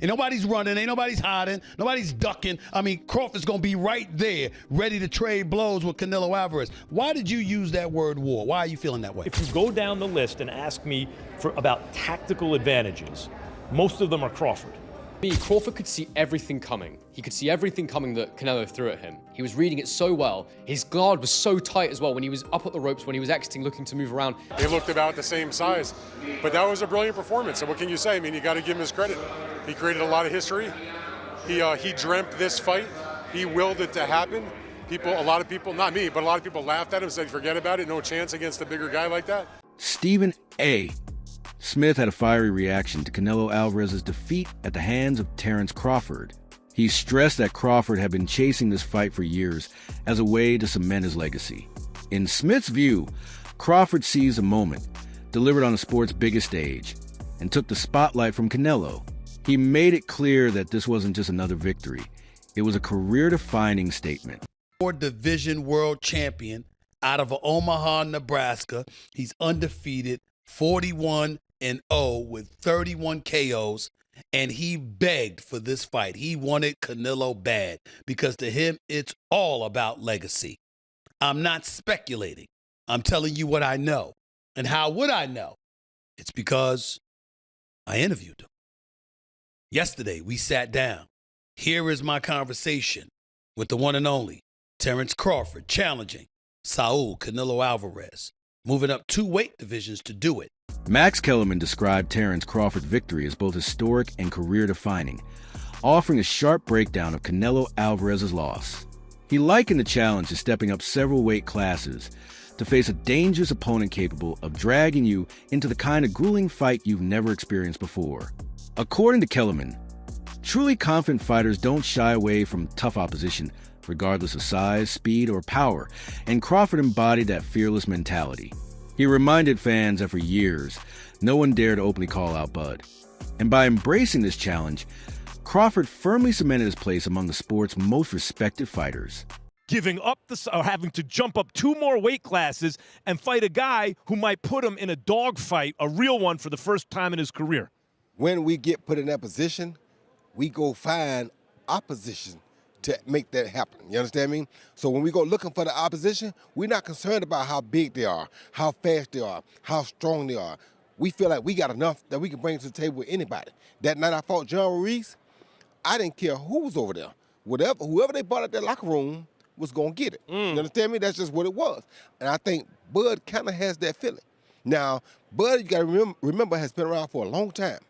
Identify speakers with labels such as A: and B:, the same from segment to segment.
A: Ain't nobody's running. Ain't nobody's hiding. Nobody's ducking. I mean, Crawford's going to be right there, ready to trade blows with Canelo Alvarez. Why did you use that word war? Why are you feeling that way?
B: If you go down the list and ask me about tactical advantages, most of them are Crawford.
C: Crawford could see everything coming. He could see everything coming that Canelo threw at him. He was reading it so well. His guard was so tight as well when he was up at the ropes, when he was exiting, looking to move around.
D: They looked about the same size, but that was a brilliant performance. And what can you say? I mean, you got to give him his credit. He created a lot of history. He dreamt this fight. He willed it to happen. A lot of people, not me, but a lot of people laughed at him, said, forget about it, no chance against a bigger guy like that.
E: StephenASmith had a fiery reaction to Canelo Alvarez's defeat at the hands of Terence Crawford. He stressed that Crawford had been chasing this fight for years as a way to cement his legacy. In Smith's view, Crawford seized a moment, delivered on the sport's biggest stage, and took the spotlight from Canelo. He made it clear that this wasn't just another victory. It was a career-defining statement.
A: Division world champion out of Omaha, Nebraska. He's undefeated, 41-0 with 31 KOs, and he begged for this fight. He wanted Canelo bad because to him, it's all about legacy. I'm not speculating. I'm telling you what I know. And how would I know? It's because I interviewed him. Yesterday, we sat down. Here is my conversation with the one and only Terence Crawford challenging Saul Canelo Alvarez, moving up 2 weight divisions to do it.
E: Max Kellerman described Terence Crawford's victory as both historic and career-defining, offering a sharp breakdown of Canelo Alvarez's loss. He likened the challenge to stepping up several weight classes to face a dangerous opponent capable of dragging you into the kind of grueling fight you've never experienced before. According to Kellerman, truly confident fighters don't shy away from tough opposition, regardless of size, speed, or power, and Crawford embodied that fearless mentality. He reminded fans that for years, no one dared openly call out Bud. And by embracing this challenge, Crawford firmly cemented his place among the sport's most respected fighters.
B: Giving up or having to jump up 2 more weight classes and fight a guy who might put him in a dogfight, a real one, for the first time in his career.
F: When we get put in that position, we go find opposition to make that happen. You understand me? So when we go looking for the opposition, we're not concerned about how big they are, how fast they are, how strong they are. We feel like we got enough that we can bring to the table with anybody. That night I fought John Ruiz, I didn't care who was over there. Whoever they brought out that locker room was going to get it. You understand me? That's just what it was. And I think Bud kind of has that feeling. Now, Bud, you got to remember, has been around for a long time.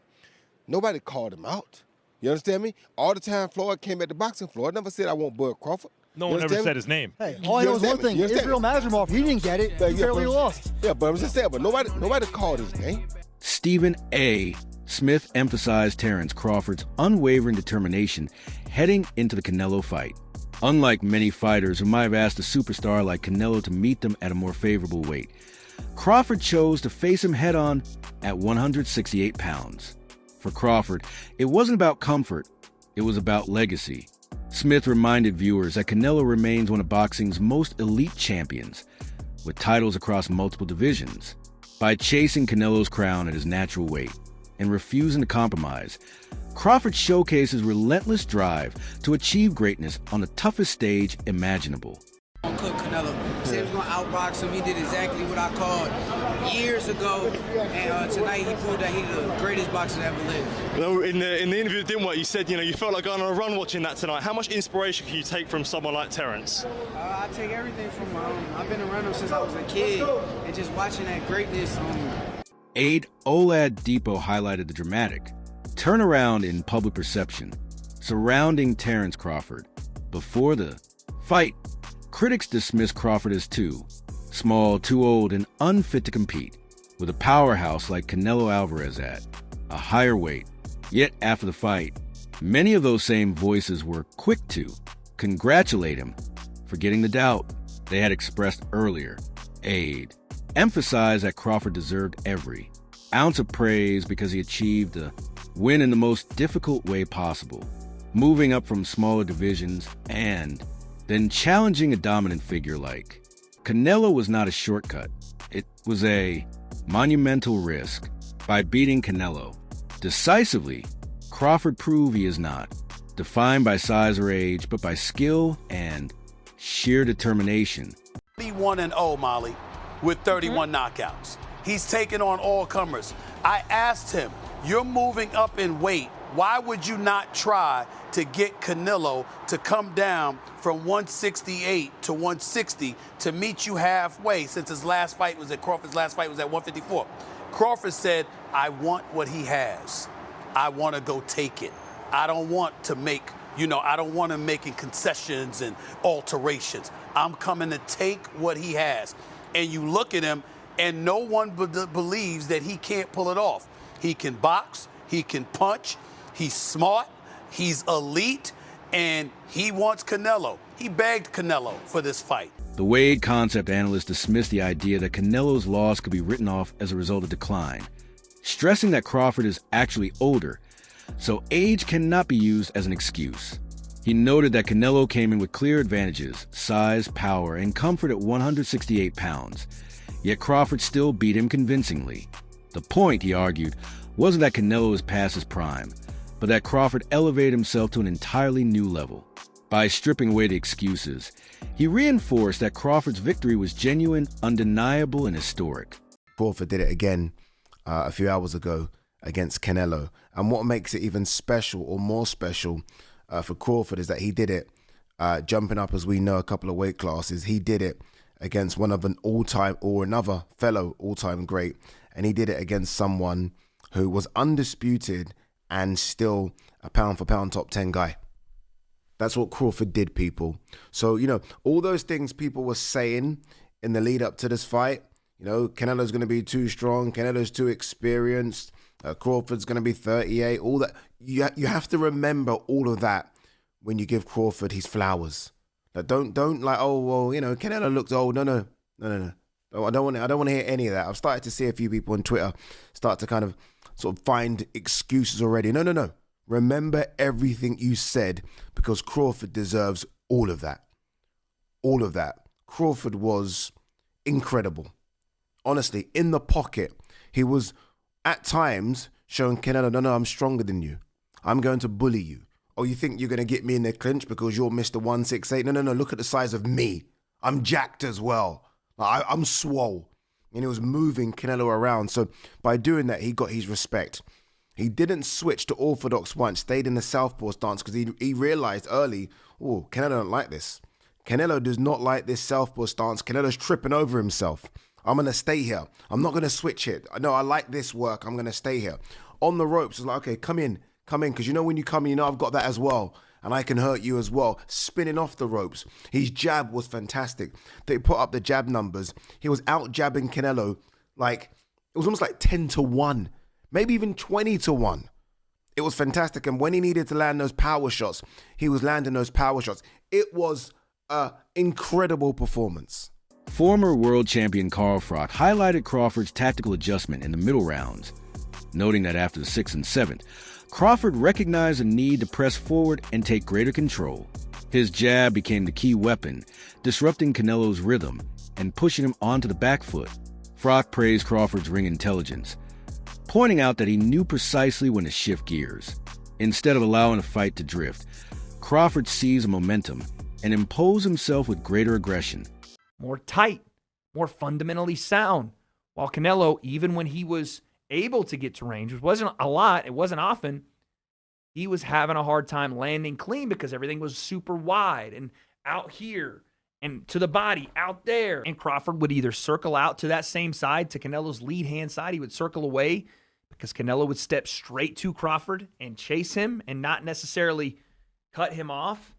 F: Nobody called him out. You understand me? All the time Floyd came at the boxing floor, never said I want Bud Crawford.
B: No one ever said his name.
G: Hey, all I know is one thing. Israel Mazrimov, he didn't get it. He barely lost.
F: Yeah, but I'm just saying, but nobody called his name.
E: StephenASmith emphasized Terence Crawford's unwavering determination heading into the Canelo fight. Unlike many fighters who might have asked a superstar like Canelo to meet them at a more favorable weight, Crawford chose to face him head-on at 168 pounds. For Crawford, it wasn't about comfort, it was about legacy. Smith reminded viewers that Canelo remains one of boxing's most elite champions, with titles across multiple divisions. By chasing Canelo's crown at his natural weight and refusing to compromise, Crawford showcases relentless drive to achieve greatness on the toughest stage imaginable.
H: Cook Canelo. He said he was going to outbox him. He did exactly what I called years ago, and tonight he proved that he's the greatest boxer to ever live.
I: Well, in the interview that didn't work, you said you felt like going on a run watching that tonight. How much inspiration can you take from someone like Terence?
H: I take everything from I've been around him since I was a kid, and just watching that greatness.
E: Aide Oladipo highlighted the dramatic turnaround in public perception surrounding Terence Crawford. Before the fight, critics dismissed Crawford as too small, too old, and unfit to compete with a powerhouse like Canelo Alvarez at a higher weight. Yet after the fight, many of those same voices were quick to congratulate him for getting the doubt they had expressed earlier. Aide emphasized that Crawford deserved every ounce of praise because he achieved a win in the most difficult way possible, moving up from smaller divisions and then challenging a dominant figure like Canelo was not a shortcut. It was a monumental risk. By beating Canelo decisively, Crawford proved he is not, defined by size or age, but by skill and sheer determination.
A: 31-0, Molly, with 31 knockouts. He's taken on all comers. I asked him, you're moving up in weight. Why would you not try to get Canelo to come down from 168 to 160 to meet you halfway, since his last fight was at Crawford's last fight was at 154? Crawford said, I want what he has. I want to go take it. I don't want to make, I don't want him making concessions and alterations. I'm coming to take what he has. And you look at him, and no one believes that he can't pull it off. He can box, he can punch, he's smart, he's elite, and he wants Canelo. He begged Canelo for this fight.
E: The Wade concept analysts dismissed the idea that Canelo's loss could be written off as a result of decline, stressing that Crawford is actually older, so age cannot be used as an excuse. He noted that Canelo came in with clear advantages, size, power, and comfort at 168 pounds, yet Crawford still beat him convincingly. The point, he argued, wasn't that Canelo was past his prime, but that Crawford elevated himself to an entirely new level. By stripping away the excuses, he reinforced that Crawford's victory was genuine, undeniable, and historic.
J: Crawford did it again a few hours ago against Canelo. And what makes it even special or more special for Crawford is that he did it jumping up, as we know, a couple of weight classes. He did it against one of an all-time or another fellow all-time great. And he did it against someone who was undisputed and still a pound-for-pound top 10 guy. That's what Crawford did, people. So, all those things people were saying in the lead up to this fight, Canelo's going to be too strong, Canelo's too experienced, Crawford's going to be 38, all that. You have to remember all of that when you give Crawford his flowers. Like, don't like, oh, well, Canelo looks old. No. I don't want to hear any of that. I've started to see a few people on Twitter start to kind of sort of find excuses already. No. Remember everything you said, because Crawford deserves all of that. All of that. Crawford was incredible. Honestly, in the pocket, he was at times showing Canelo, no, I'm stronger than you. I'm going to bully you. Oh, you think you're going to get me in the clinch because you're Mr. 168? No, look at the size of me. I'm jacked as well. I'm swole. And he was moving Canelo around. So by doing that, he got his respect. He didn't switch to orthodox once, stayed in the southpaw stance because he realized early, oh, Canelo don't like this. Canelo does not like this southpaw stance. Canelo's tripping over himself. I'm going to stay here. I'm not going to switch it. No, I like this work. I'm going to stay here. On the ropes, it's like, okay, come in. Because when you come in, I've got that as well. And I can hurt you as well. Spinning off the ropes. His jab was fantastic. They put up the jab numbers. He was out jabbing Canelo it was almost like 10-1. Maybe even 20-1. It was fantastic. And when he needed to land those power shots, he was landing those power shots. It was an incredible performance.
E: Former world champion Carl Froch highlighted Crawford's tactical adjustment in the middle rounds, noting that after the 6th and 7th, Crawford recognized a need to press forward and take greater control. His jab became the key weapon, disrupting Canelo's rhythm and pushing him onto the back foot. Froch praised Crawford's ring intelligence, pointing out that he knew precisely when to shift gears. Instead of allowing the fight to drift, Crawford seized momentum and imposed himself with greater aggression.
K: More tight, more fundamentally sound. While Canelo, even when he was able to get to range, which wasn't a lot, it wasn't often, he was having a hard time landing clean because everything was super wide and out here and to the body out there. And Crawford would either circle out to that same side, to Canelo's lead hand side. He would circle away because Canelo would step straight to Crawford and chase him and not necessarily cut him off.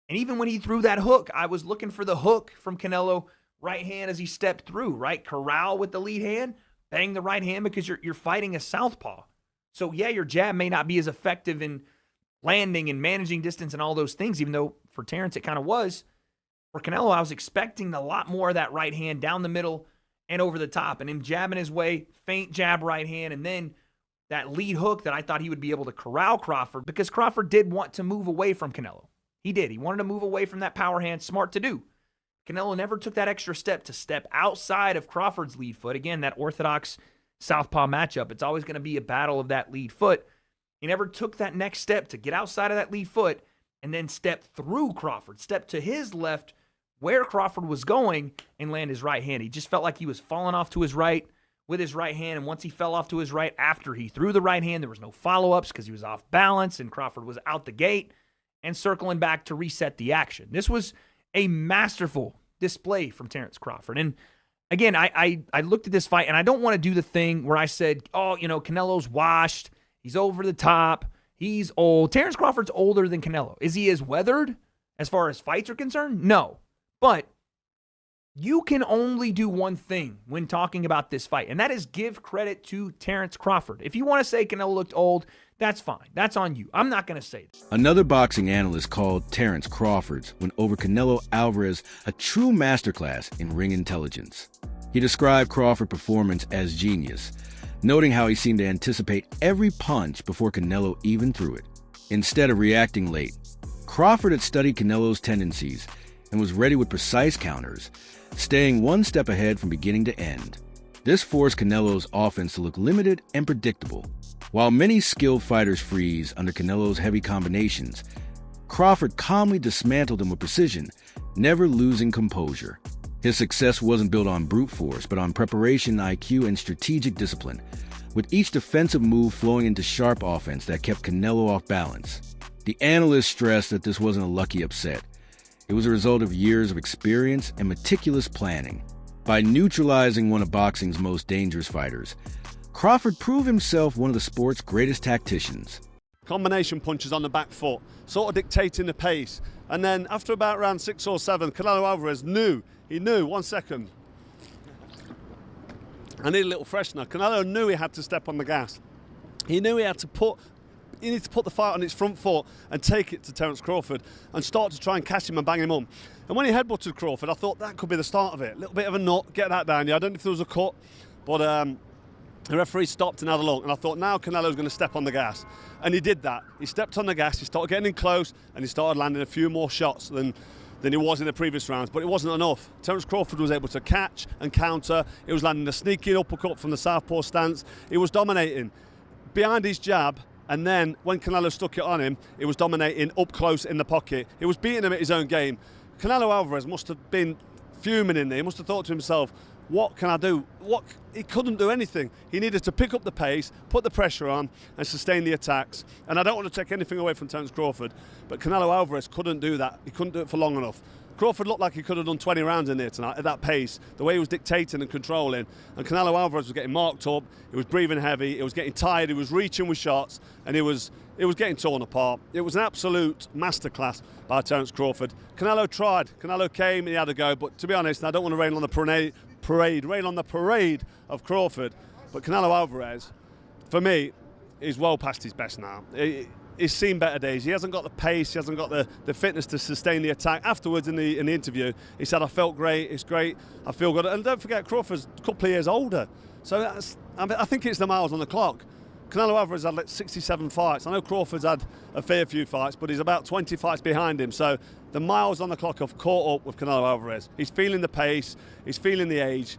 K: And even when he threw that hook, I was looking for the hook from Canelo, right hand as he stepped through, right? Corral with the lead hand, bang the right hand because you're fighting a southpaw. So yeah, your jab may not be as effective in landing and managing distance and all those things, even though for Terence it kind of was. For Canelo, I was expecting a lot more of that right hand down the middle and over the top, and him jabbing his way, feint jab right hand, and then that lead hook that I thought he would be able to corral Crawford, because Crawford did want to move away from Canelo. He did. He wanted to move away from that power hand. Smart to do. Canelo never took that extra step to step outside of Crawford's lead foot. Again, that orthodox southpaw matchup. It's always going to be a battle of that lead foot. He never took that next step to get outside of that lead foot and then step through Crawford, step to his left where Crawford was going and land his right hand. He just felt like he was falling off to his right with his right hand, and once he fell off to his right after he threw the right hand, there was no follow-ups because he was off balance, and Crawford was out the gate and circling back to reset the action. This was a masterful display from Terence Crawford. And again, I looked at this fight, and I don't want to do the thing where I said, oh, Canelo's washed, he's over the top, he's old. Terence Crawford's older than Canelo. Is he as weathered as far as fights are concerned? No. But you can only do one thing when talking about this fight, and that is give credit to Terence Crawford. If you want to say Canelo looked old, that's fine. That's on you. I'm not going to say this.
E: Another boxing analyst called Terence Crawford's win over Canelo Alvarez a true masterclass in ring intelligence. He described Crawford's performance as genius, noting how he seemed to anticipate every punch before Canelo even threw it. Instead of reacting late, Crawford had studied Canelo's tendencies and was ready with precise counters, staying one step ahead from beginning to end. This forced Canelo's offense to look limited and predictable. While many skilled fighters freeze under Canelo's heavy combinations, Crawford calmly dismantled them with precision, never losing composure. His success wasn't built on brute force, but on preparation, IQ, and strategic discipline, with each defensive move flowing into sharp offense that kept Canelo off balance. The analysts stressed that this wasn't a lucky upset. It was a result of years of experience and meticulous planning. By neutralizing one of boxing's most dangerous fighters, Crawford proved himself one of the sport's greatest tacticians.
I: Combination punches on the back foot, sort of dictating the pace. And then after about round 6 or 7, Canelo Alvarez knew, 1 second. I need a little freshener. Canelo knew he had to step on the gas. He knew he needed to put the fight on its front foot and take it to Terence Crawford and start to try and catch him and bang him on. And when he headbutted Crawford, I thought that could be the start of it. A little bit of a nut, get that down. Yeah, I don't know if there was a cut, but the referee stopped and had a look. And I thought, now Canelo's going to step on the gas. And he did that. He stepped on the gas, he started getting in close, and he started landing a few more shots than he was in the previous rounds, but it wasn't enough. Terence Crawford was able to catch and counter. He was landing a sneaky uppercut from the southpaw stance. He was dominating behind his jab. And then when Canelo stuck it on him, he was dominating up close in the pocket. He was beating him at his own game. Canelo Alvarez must have been fuming in there. He must have thought to himself, what can I do? He couldn't do anything. He needed to pick up the pace, put the pressure on, and sustain the attacks. And I don't want to take anything away from Terence Crawford, but Canelo Alvarez couldn't do that. He couldn't do it for long enough. Crawford looked like he could have done 20 rounds in there tonight at that pace, the way he was dictating and controlling. And Canelo Alvarez was getting marked up, he was breathing heavy, he was getting tired, he was reaching with shots, and he was getting torn apart. It was an absolute masterclass by Terence Crawford. Canelo tried, Canelo came, he had a go, but to be honest, I don't want to rain on the parade of Crawford, but Canelo Alvarez, for me, is well past his best now. He's seen better days. He hasn't got the pace, he hasn't got the fitness to sustain the attack. Afterwards in the interview, he said, I felt great, it's great, I feel good. And don't forget, Crawford's a couple of years older. So I think it's the miles on the clock. Canelo Alvarez had like 67 fights. I know Crawford's had a fair few fights, but he's about 20 fights behind him. So the miles on the clock have caught up with Canelo Alvarez. He's feeling the pace, he's feeling the age.